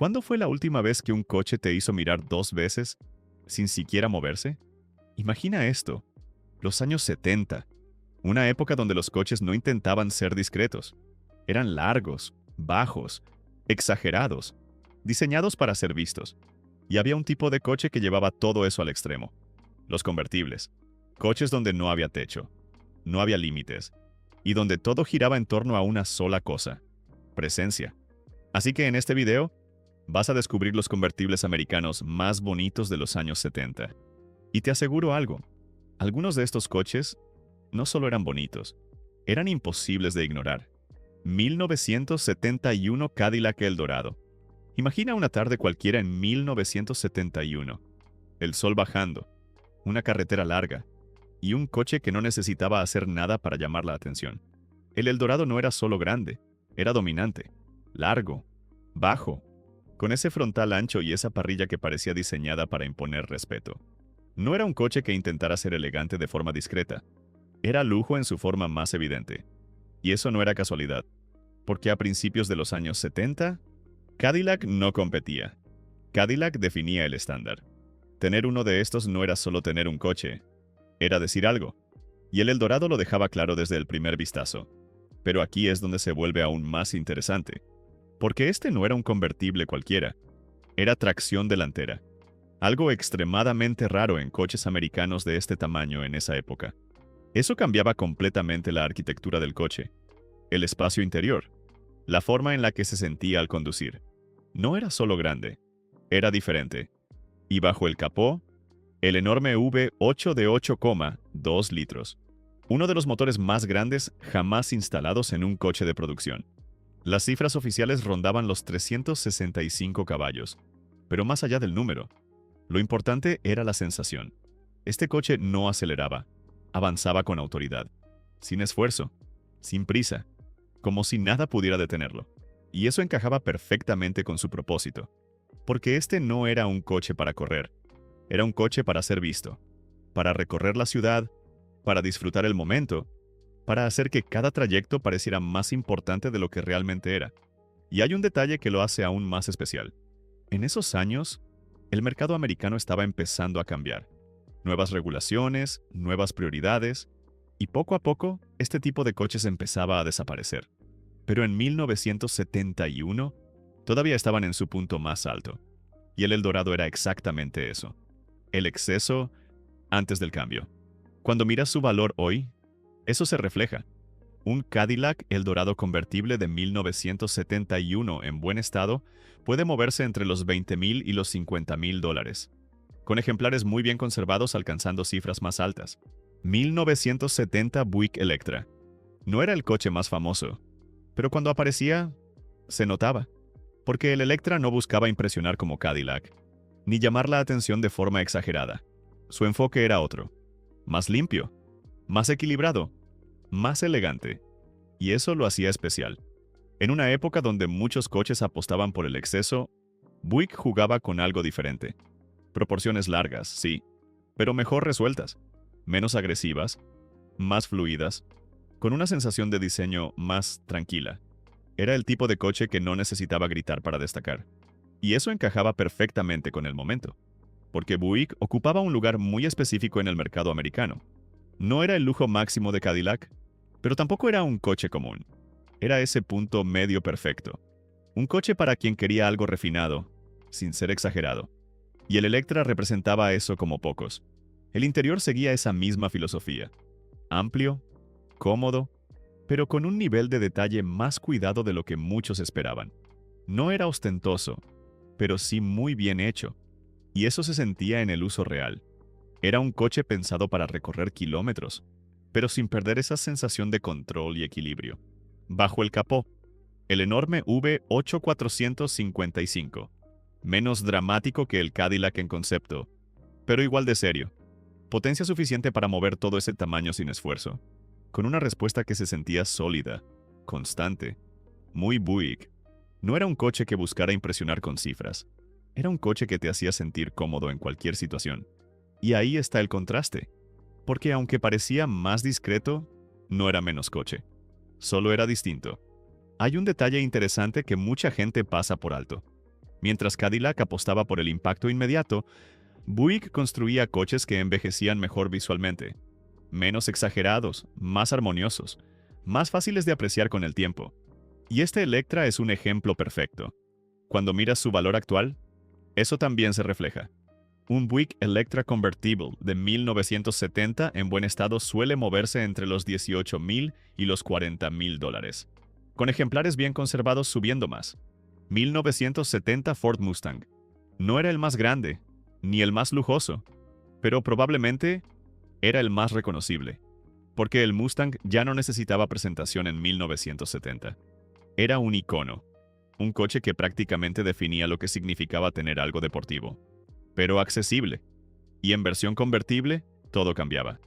¿Cuándo fue la última vez que un coche te hizo mirar dos veces sin siquiera moverse? Imagina esto, los años 70, una época donde los coches no intentaban ser discretos. Eran largos, bajos, exagerados, diseñados para ser vistos. Y había un tipo de coche que llevaba todo eso al extremo. Los convertibles. Coches donde no había techo, no había límites, y donde todo giraba en torno a una sola cosa: presencia. Así que en este video, vas a descubrir los convertibles americanos más bonitos de los años 70. Y te aseguro algo, algunos de estos coches no solo eran bonitos, eran imposibles de ignorar. 1971 Cadillac Eldorado. Imagina una tarde cualquiera en 1971. El sol bajando, una carretera larga, y un coche que no necesitaba hacer nada para llamar la atención. El Eldorado no era solo grande, era dominante, largo, bajo, con ese frontal ancho y esa parrilla que parecía diseñada para imponer respeto. No era un coche que intentara ser elegante de forma discreta, era lujo en su forma más evidente. Y eso no era casualidad, porque a principios de los años 70, Cadillac no competía. Cadillac definía el estándar. Tener uno de estos no era solo tener un coche, era decir algo. Y el Eldorado lo dejaba claro desde el primer vistazo. Pero aquí es donde se vuelve aún más interesante, porque este no era un convertible cualquiera, era tracción delantera, algo extremadamente raro en coches americanos de este tamaño en esa época. Eso cambiaba completamente la arquitectura del coche, el espacio interior, la forma en la que se sentía al conducir. No era solo grande, era diferente. Y bajo el capó, el enorme V8 de 8,2 litros, uno de los motores más grandes jamás instalados en un coche de producción. Las cifras oficiales rondaban los 365 caballos, pero más allá del número, lo importante era la sensación. Este coche no aceleraba, avanzaba con autoridad, sin esfuerzo, sin prisa, como si nada pudiera detenerlo. Y eso encajaba perfectamente con su propósito, porque este no era un coche para correr, era un coche para ser visto, para recorrer la ciudad, para disfrutar el momento, para hacer que cada trayecto pareciera más importante de lo que realmente era. Y hay un detalle que lo hace aún más especial. En esos años, el mercado americano estaba empezando a cambiar. Nuevas regulaciones, nuevas prioridades, y poco a poco, este tipo de coches empezaba a desaparecer. Pero en 1971, todavía estaban en su punto más alto. Y el Eldorado era exactamente eso. El exceso antes del cambio. Cuando miras su valor hoy, eso se refleja. Un Cadillac Eldorado convertible de 1971 en buen estado puede moverse entre los $20,000 y los $50,000, con ejemplares muy bien conservados alcanzando cifras más altas. 1970 Buick Electra. No era el coche más famoso, pero cuando aparecía, se notaba, porque el Electra no buscaba impresionar como Cadillac, ni llamar la atención de forma exagerada. Su enfoque era otro, más limpio, más equilibrado, más elegante, y eso lo hacía especial. En una época donde muchos coches apostaban por el exceso, Buick jugaba con algo diferente. Proporciones largas, sí, pero mejor resueltas, menos agresivas, más fluidas, con una sensación de diseño más tranquila. Era el tipo de coche que no necesitaba gritar para destacar. Y eso encajaba perfectamente con el momento, porque Buick ocupaba un lugar muy específico en el mercado americano. No era el lujo máximo de Cadillac, pero tampoco era un coche común. Era ese punto medio perfecto. Un coche para quien quería algo refinado, sin ser exagerado. Y el Electra representaba eso como pocos. El interior seguía esa misma filosofía. Amplio, cómodo, pero con un nivel de detalle más cuidado de lo que muchos esperaban. No era ostentoso, pero sí muy bien hecho. Y eso se sentía en el uso real. Era un coche pensado para recorrer kilómetros, pero sin perder esa sensación de control y equilibrio. Bajo el capó, el enorme V8455, menos dramático que el Cadillac en concepto, pero igual de serio. Potencia suficiente para mover todo ese tamaño sin esfuerzo, con una respuesta que se sentía sólida, constante, muy Buick. No era un coche que buscara impresionar con cifras, era un coche que te hacía sentir cómodo en cualquier situación. Y ahí está el contraste, porque aunque parecía más discreto, no era menos coche, solo era distinto. Hay un detalle interesante que mucha gente pasa por alto. Mientras Cadillac apostaba por el impacto inmediato, Buick construía coches que envejecían mejor visualmente, menos exagerados, más armoniosos, más fáciles de apreciar con el tiempo. Y este Electra es un ejemplo perfecto. Cuando miras su valor actual, eso también se refleja. Un Buick Electra Convertible de 1970 en buen estado suele moverse entre los $18,000 y los $40,000, con ejemplares bien conservados subiendo más. 1970 Ford Mustang. No era el más grande, ni el más lujoso, pero probablemente era el más reconocible, porque el Mustang ya no necesitaba presentación en 1970. Era un icono, un coche que prácticamente definía lo que significaba tener algo deportivo, pero accesible. Y en versión convertible, todo cambiaba.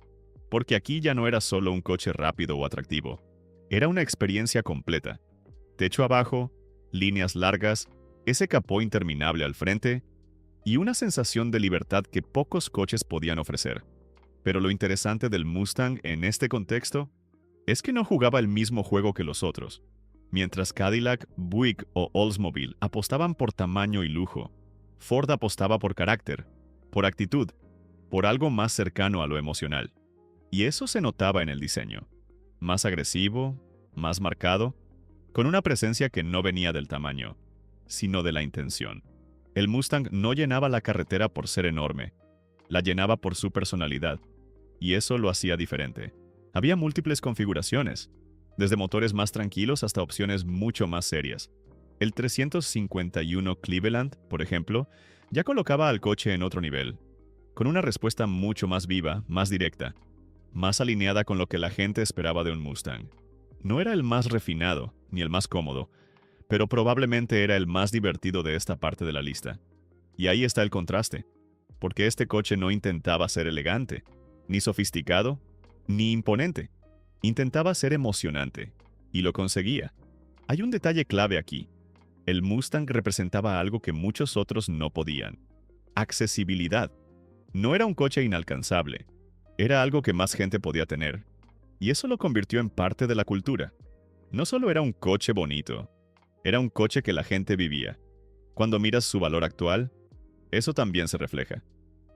Porque aquí ya no era solo un coche rápido o atractivo, era una experiencia completa. Techo abajo, líneas largas, ese capó interminable al frente y una sensación de libertad que pocos coches podían ofrecer. Pero lo interesante del Mustang en este contexto es que no jugaba el mismo juego que los otros. Mientras Cadillac, Buick o Oldsmobile apostaban por tamaño y lujo, Ford apostaba por carácter, por actitud, por algo más cercano a lo emocional. Y eso se notaba en el diseño. Más agresivo, más marcado, con una presencia que no venía del tamaño, sino de la intención. El Mustang no llenaba la carretera por ser enorme, la llenaba por su personalidad, y eso lo hacía diferente. Había múltiples configuraciones, desde motores más tranquilos hasta opciones mucho más serias. El 351 Cleveland, por ejemplo, ya colocaba al coche en otro nivel, con una respuesta mucho más viva, más directa, más alineada con lo que la gente esperaba de un Mustang. No era el más refinado, ni el más cómodo, pero probablemente era el más divertido de esta parte de la lista. Y ahí está el contraste, porque este coche no intentaba ser elegante, ni sofisticado, ni imponente. Intentaba ser emocionante, y lo conseguía. Hay un detalle clave aquí. El Mustang representaba algo que muchos otros no podían: accesibilidad. No era un coche inalcanzable, era algo que más gente podía tener, y eso lo convirtió en parte de la cultura. No solo era un coche bonito, era un coche que la gente vivía. Cuando miras su valor actual, eso también se refleja.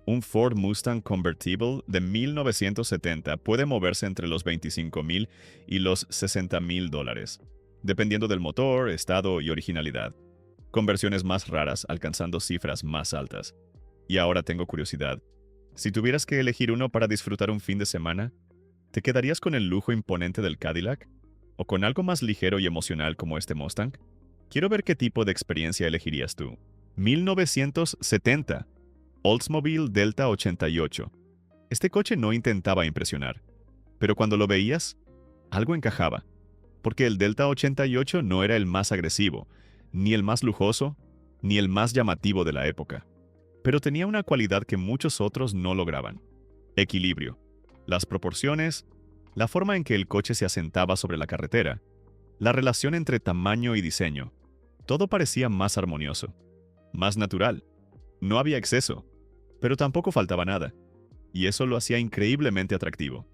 Un Ford Mustang Convertible de 1970 puede moverse entre los $25,000 y los $60,000, dependiendo del motor, estado y originalidad, con versiones más raras alcanzando cifras más altas. Y ahora tengo curiosidad. Si tuvieras que elegir uno para disfrutar un fin de semana, ¿te quedarías con el lujo imponente del Cadillac? ¿O con algo más ligero y emocional como este Mustang? Quiero ver qué tipo de experiencia elegirías tú. 1970. Oldsmobile Delta 88. Este coche no intentaba impresionar, pero cuando lo veías, algo encajaba, porque el Delta 88 no era el más agresivo, ni el más lujoso, ni el más llamativo de la época, pero tenía una cualidad que muchos otros no lograban: equilibrio. Las proporciones, la forma en que el coche se asentaba sobre la carretera, la relación entre tamaño y diseño, todo parecía más armonioso, más natural. No había exceso, pero tampoco faltaba nada, y eso lo hacía increíblemente atractivo.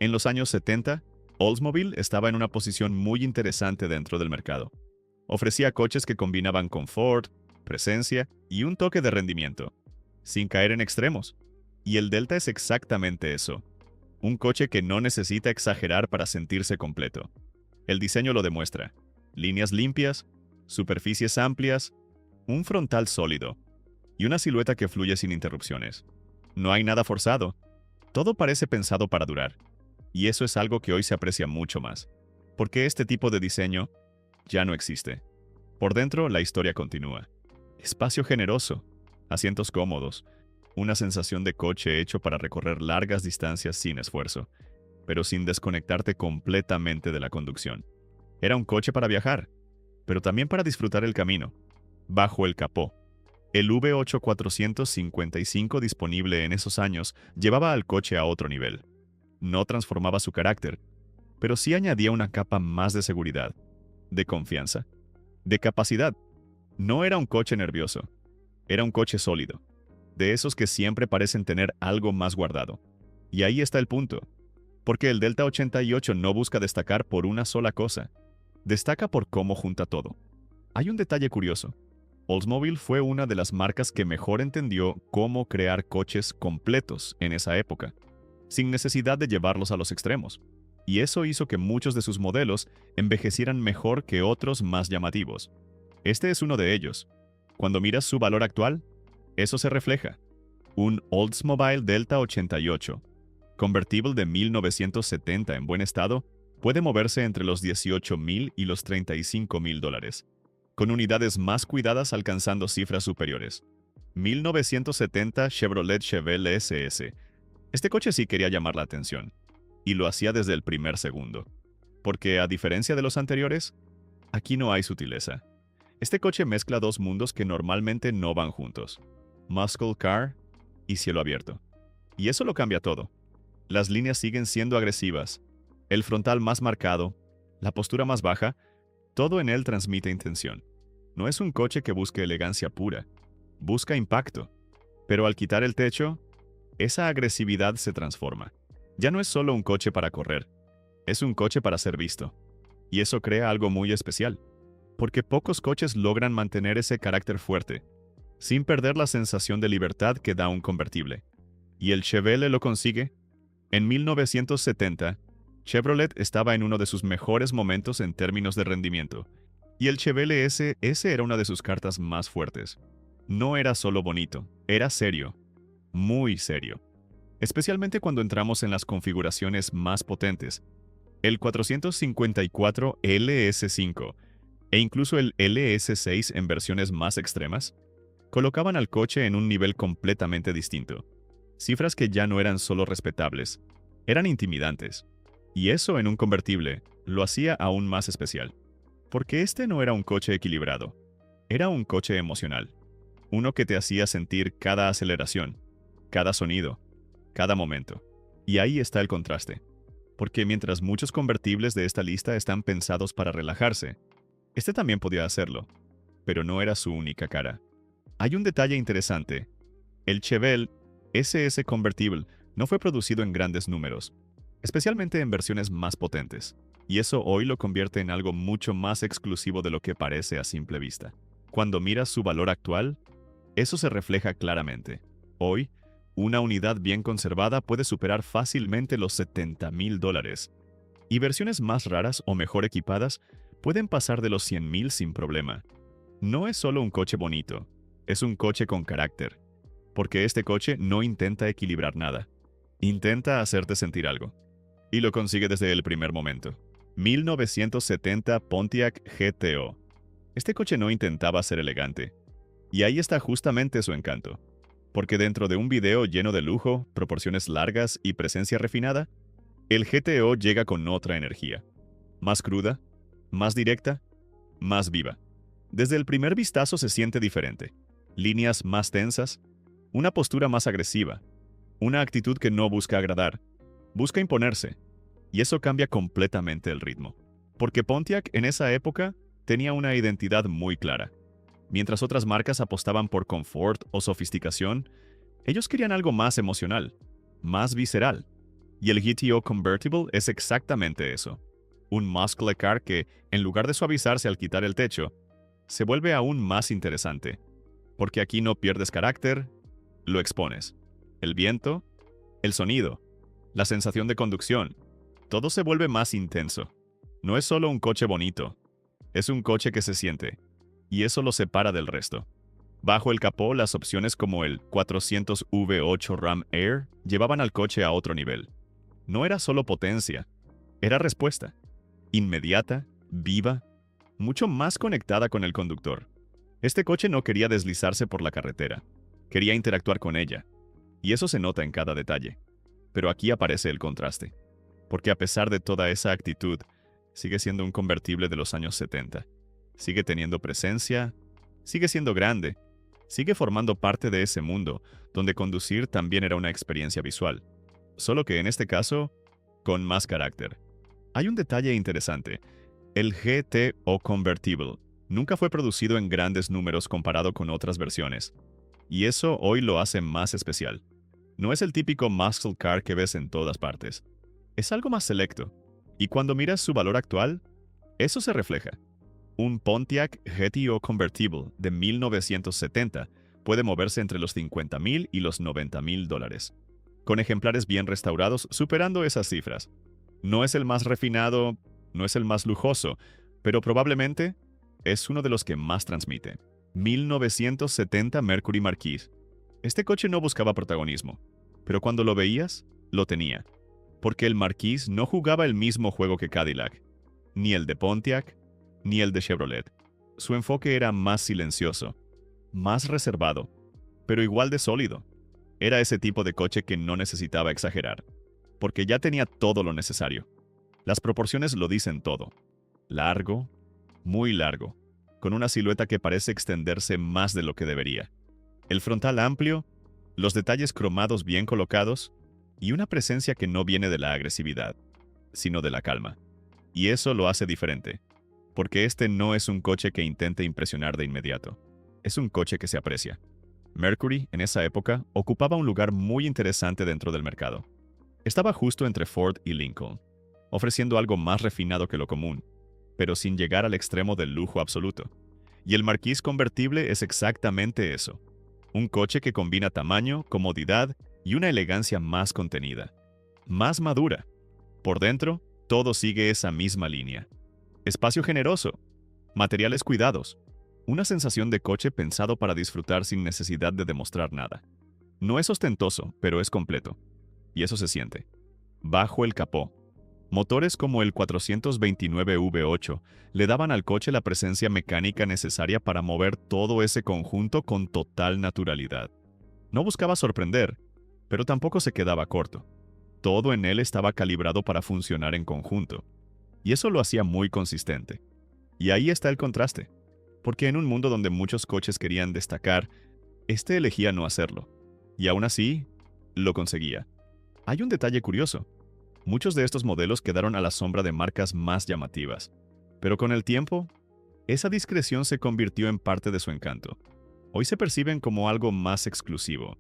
En los años 70, Oldsmobile estaba en una posición muy interesante dentro del mercado. Ofrecía coches que combinaban confort, presencia y un toque de rendimiento, sin caer en extremos. Y el Delta es exactamente eso: un coche que no necesita exagerar para sentirse completo. El diseño lo demuestra: líneas limpias, superficies amplias, un frontal sólido y una silueta que fluye sin interrupciones. No hay nada forzado, todo parece pensado para durar, y eso es algo que hoy se aprecia mucho más, porque este tipo de diseño ya no existe. Por dentro, la historia continúa. Espacio generoso, asientos cómodos, una sensación de coche hecho para recorrer largas distancias sin esfuerzo, pero sin desconectarte completamente de la conducción. Era un coche para viajar, pero también para disfrutar el camino. Bajo el capó, el V8 455 disponible en esos años llevaba al coche a otro nivel. No transformaba su carácter, pero sí añadía una capa más de seguridad, de confianza, de capacidad. No era un coche nervioso, era un coche sólido, de esos que siempre parecen tener algo más guardado. Y ahí está el punto, porque el Delta 88 no busca destacar por una sola cosa, destaca por cómo junta todo. Hay un detalle curioso: Oldsmobile fue una de las marcas que mejor entendió cómo crear coches completos en esa época, sin necesidad de llevarlos a los extremos. Y eso hizo que muchos de sus modelos envejecieran mejor que otros más llamativos. Este es uno de ellos. Cuando miras su valor actual, eso se refleja. Un Oldsmobile Delta 88, convertible de 1970 en buen estado, puede moverse entre los $18,000 y los $35,000, con unidades más cuidadas alcanzando cifras superiores. 1970 Chevrolet Chevelle SS. Este coche sí quería llamar la atención, y lo hacía desde el primer segundo. Porque, a diferencia de los anteriores, aquí no hay sutileza. Este coche mezcla dos mundos que normalmente no van juntos: muscle car y cielo abierto. Y eso lo cambia todo. Las líneas siguen siendo agresivas, el frontal más marcado, la postura más baja, todo en él transmite intención. No es un coche que busque elegancia pura, busca impacto. Pero al quitar el techo, esa agresividad se transforma. Ya no es solo un coche para correr, es un coche para ser visto. Y eso crea algo muy especial, porque pocos coches logran mantener ese carácter fuerte, sin perder la sensación de libertad que da un convertible. Y el Chevelle lo consigue. En 1970, Chevrolet estaba en uno de sus mejores momentos en términos de rendimiento, y el Chevelle ese era una de sus cartas más fuertes. No era solo bonito, era serio, muy serio. Especialmente cuando entramos en las configuraciones más potentes. El 454 LS5 e incluso el LS6 en versiones más extremas colocaban al coche en un nivel completamente distinto. Cifras que ya no eran solo respetables, eran intimidantes. Y eso en un convertible lo hacía aún más especial. Porque este no era un coche equilibrado, era un coche emocional. Uno que te hacía sentir cada aceleración, cada sonido, cada momento. Y ahí está el contraste. Porque mientras muchos convertibles de esta lista están pensados para relajarse, este también podía hacerlo, pero no era su única cara. Hay un detalle interesante. El Chevelle SS Convertible no fue producido en grandes números, especialmente en versiones más potentes, y eso hoy lo convierte en algo mucho más exclusivo de lo que parece a simple vista. Cuando miras su valor actual, eso se refleja claramente. Hoy, una unidad bien conservada puede superar fácilmente los $70,000, y versiones más raras o mejor equipadas pueden pasar de los $100,000 sin problema. No es solo un coche bonito, es un coche con carácter, porque este coche no intenta equilibrar nada, intenta hacerte sentir algo, y lo consigue desde el primer momento. 1970 Pontiac GTO. Este coche no intentaba ser elegante, y ahí está justamente su encanto, porque dentro de un video lleno de lujo, proporciones largas y presencia refinada, el GTO llega con otra energía, más cruda, más directa, más viva. Desde el primer vistazo se siente diferente. Líneas más tensas, una postura más agresiva, una actitud que no busca agradar, busca imponerse, y eso cambia completamente el ritmo. Porque Pontiac en esa época tenía una identidad muy clara. Mientras otras marcas apostaban por confort o sofisticación, ellos querían algo más emocional, más visceral. Y el GTO Convertible es exactamente eso. Un muscle car que, en lugar de suavizarse al quitar el techo, se vuelve aún más interesante. Porque aquí no pierdes carácter, lo expones. El viento, el sonido, la sensación de conducción, todo se vuelve más intenso. No es solo un coche bonito, es un coche que se siente, y eso lo separa del resto. Bajo el capó, las opciones como el 400 V8 Ram Air llevaban al coche a otro nivel. No era solo potencia, era respuesta. Inmediata, viva, mucho más conectada con el conductor. Este coche no quería deslizarse por la carretera, quería interactuar con ella, y eso se nota en cada detalle. Pero aquí aparece el contraste, porque a pesar de toda esa actitud, sigue siendo un convertible de los años 70. Sigue teniendo presencia, sigue siendo grande, sigue formando parte de ese mundo, donde conducir también era una experiencia visual. Solo que en este caso, con más carácter. Hay un detalle interesante. El GTO Convertible nunca fue producido en grandes números comparado con otras versiones, y eso hoy lo hace más especial. No es el típico muscle car que ves en todas partes. Es algo más selecto, y cuando miras su valor actual, eso se refleja. Un Pontiac GTO Convertible de 1970 puede moverse entre los $50,000 y los $90,000, con ejemplares bien restaurados superando esas cifras. No es el más refinado, no es el más lujoso, pero probablemente es uno de los que más transmite. 1970 Mercury Marquis. Este coche no buscaba protagonismo, pero cuando lo veías, lo tenía. Porque el Marquis no jugaba el mismo juego que Cadillac, ni el de Pontiac, ni el de Chevrolet. Su enfoque era más silencioso, más reservado, pero igual de sólido. Era ese tipo de coche que no necesitaba exagerar, porque ya tenía todo lo necesario. Las proporciones lo dicen todo. Largo, muy largo, con una silueta que parece extenderse más de lo que debería. El frontal amplio, los detalles cromados bien colocados y una presencia que no viene de la agresividad, sino de la calma. Y eso lo hace diferente, porque este no es un coche que intente impresionar de inmediato. Es un coche que se aprecia. Mercury, en esa época, ocupaba un lugar muy interesante dentro del mercado. Estaba justo entre Ford y Lincoln, ofreciendo algo más refinado que lo común, pero sin llegar al extremo del lujo absoluto. Y el Marquis convertible es exactamente eso. Un coche que combina tamaño, comodidad y una elegancia más contenida. Más madura. Por dentro, todo sigue esa misma línea. Espacio generoso. Materiales cuidados. Una sensación de coche pensado para disfrutar sin necesidad de demostrar nada. No es ostentoso, pero es completo. Y eso se siente. Bajo el capó. Motores como el 429 V8 le daban al coche la presencia mecánica necesaria para mover todo ese conjunto con total naturalidad. No buscaba sorprender, pero tampoco se quedaba corto. Todo en él estaba calibrado para funcionar en conjunto. Y eso lo hacía muy consistente. Y ahí está el contraste. Porque en un mundo donde muchos coches querían destacar, este elegía no hacerlo. Y aún así, lo conseguía. Hay un detalle curioso. Muchos de estos modelos quedaron a la sombra de marcas más llamativas. Pero con el tiempo, esa discreción se convirtió en parte de su encanto. Hoy se perciben como algo más exclusivo,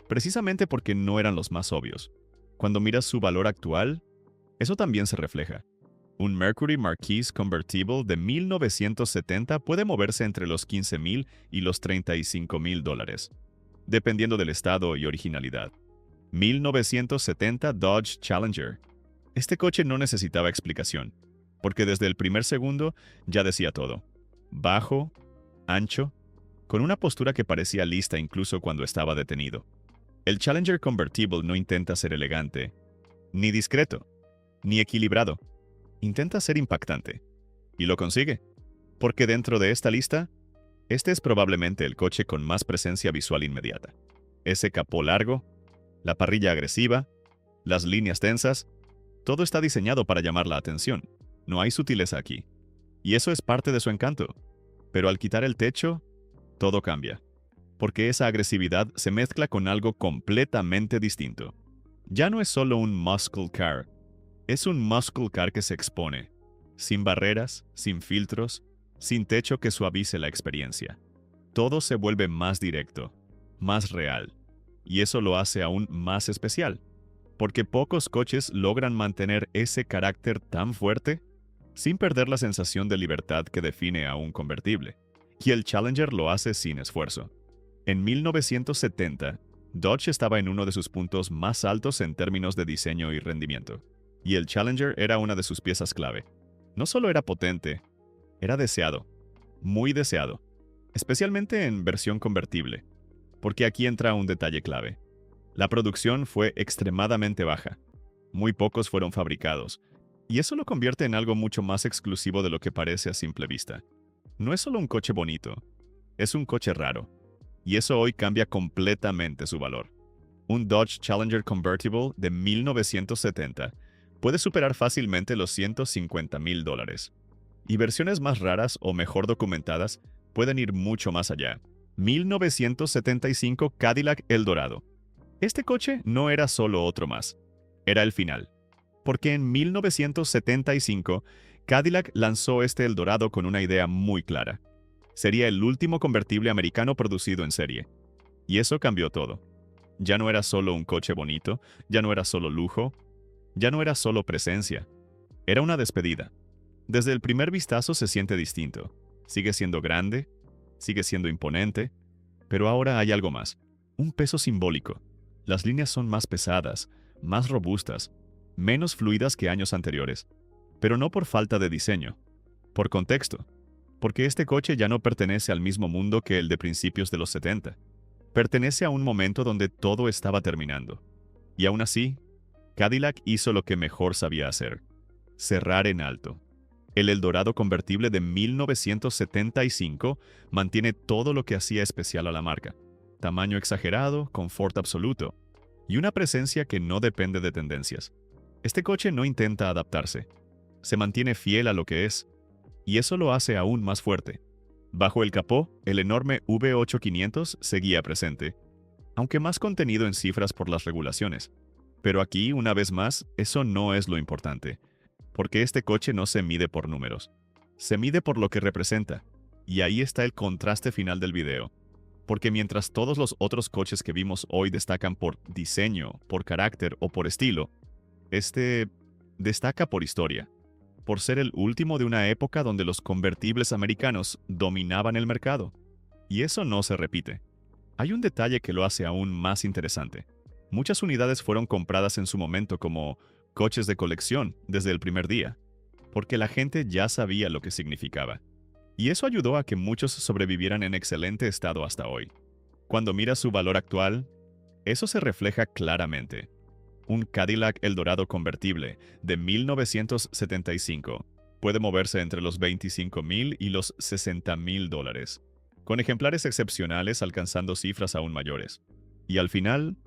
precisamente porque no eran los más obvios. Cuando miras su valor actual, eso también se refleja. Un Mercury Marquis Convertible de 1970 puede moverse entre los $15,000 y los $35,000, dependiendo del estado y originalidad. 1970 Dodge Challenger. Este coche no necesitaba explicación, porque desde el primer segundo ya decía todo. Bajo, ancho, con una postura que parecía lista incluso cuando estaba detenido. El Challenger Convertible no intenta ser elegante, ni discreto, ni equilibrado. Intenta ser impactante. Y lo consigue. Porque dentro de esta lista, este es probablemente el coche con más presencia visual inmediata. Ese capó largo, la parrilla agresiva, las líneas tensas, todo está diseñado para llamar la atención. No hay sutileza aquí. Y eso es parte de su encanto. Pero al quitar el techo, todo cambia. Porque esa agresividad se mezcla con algo completamente distinto. Ya no es solo un muscle car. Es un muscle car que se expone, sin barreras, sin filtros, sin techo que suavice la experiencia. Todo se vuelve más directo, más real, y eso lo hace aún más especial, porque pocos coches logran mantener ese carácter tan fuerte sin perder la sensación de libertad que define a un convertible, y el Challenger lo hace sin esfuerzo. En 1970, Dodge estaba en uno de sus puntos más altos en términos de diseño y rendimiento. Y el Challenger era una de sus piezas clave. No solo era potente, era deseado, muy deseado, especialmente en versión convertible, porque aquí entra un detalle clave. La producción fue extremadamente baja, muy pocos fueron fabricados, y eso lo convierte en algo mucho más exclusivo de lo que parece a simple vista. No es solo un coche bonito, es un coche raro, y eso hoy cambia completamente su valor. Un Dodge Challenger Convertible de 1970 puede superar fácilmente los $150,000. Y versiones más raras o mejor documentadas pueden ir mucho más allá. 1975 Cadillac Eldorado. Este coche no era solo otro más, era el final. Porque en 1975 Cadillac lanzó este Eldorado con una idea muy clara. Sería el último convertible americano producido en serie. Y eso cambió todo. Ya no era solo un coche bonito, ya no era solo lujo, ya no era solo presencia, era una despedida. Desde el primer vistazo se siente distinto. Sigue siendo grande, sigue siendo imponente, pero ahora hay algo más. Un peso simbólico. Las líneas son más pesadas, más robustas, menos fluidas que años anteriores. Pero no por falta de diseño, por contexto. Porque este coche ya no pertenece al mismo mundo que el de principios de los 70. Pertenece a un momento donde todo estaba terminando. Y aún así, Cadillac hizo lo que mejor sabía hacer: cerrar en alto. El Eldorado convertible de 1975 mantiene todo lo que hacía especial a la marca: tamaño exagerado, confort absoluto y una presencia que no depende de tendencias. Este coche no intenta adaptarse, se mantiene fiel a lo que es, y eso lo hace aún más fuerte. Bajo el capó, el enorme V8500 seguía presente, aunque más contenido en cifras por las regulaciones. Pero aquí, una vez más, eso no es lo importante, porque este coche no se mide por números, se mide por lo que representa, y ahí está el contraste final del video. Porque mientras todos los otros coches que vimos hoy destacan por diseño, por carácter o por estilo, este destaca por historia, por ser el último de una época donde los convertibles americanos dominaban el mercado. Y eso no se repite. Hay un detalle que lo hace aún más interesante. Muchas unidades fueron compradas en su momento como coches de colección desde el primer día, porque la gente ya sabía lo que significaba. Y eso ayudó a que muchos sobrevivieran en excelente estado hasta hoy. Cuando miras su valor actual, eso se refleja claramente. Un Cadillac Eldorado convertible de 1975 puede moverse entre los $25,000 y los $60,000, con ejemplares excepcionales alcanzando cifras aún mayores. Y al final,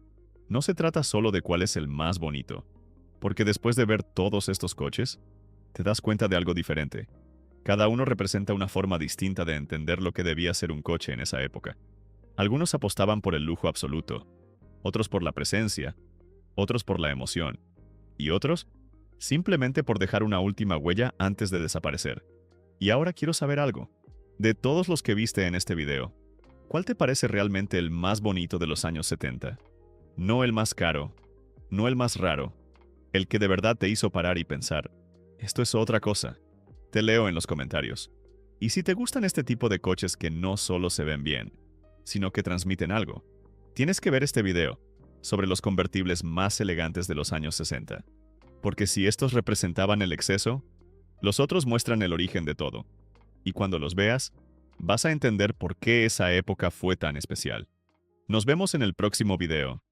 no se trata solo de cuál es el más bonito, porque después de ver todos estos coches, te das cuenta de algo diferente. Cada uno representa una forma distinta de entender lo que debía ser un coche en esa época. Algunos apostaban por el lujo absoluto, otros por la presencia, otros por la emoción, y otros simplemente por dejar una última huella antes de desaparecer. Y ahora quiero saber algo. De todos los que viste en este video, ¿cuál te parece realmente el más bonito de los años 70? No el más caro, no el más raro, el que de verdad te hizo parar y pensar: esto es otra cosa. Te leo en los comentarios. Y si te gustan este tipo de coches que no solo se ven bien, sino que transmiten algo, tienes que ver este video sobre los convertibles más elegantes de los años 60. Porque si estos representaban el exceso, los otros muestran el origen de todo. Y cuando los veas, vas a entender por qué esa época fue tan especial. Nos vemos en el próximo video.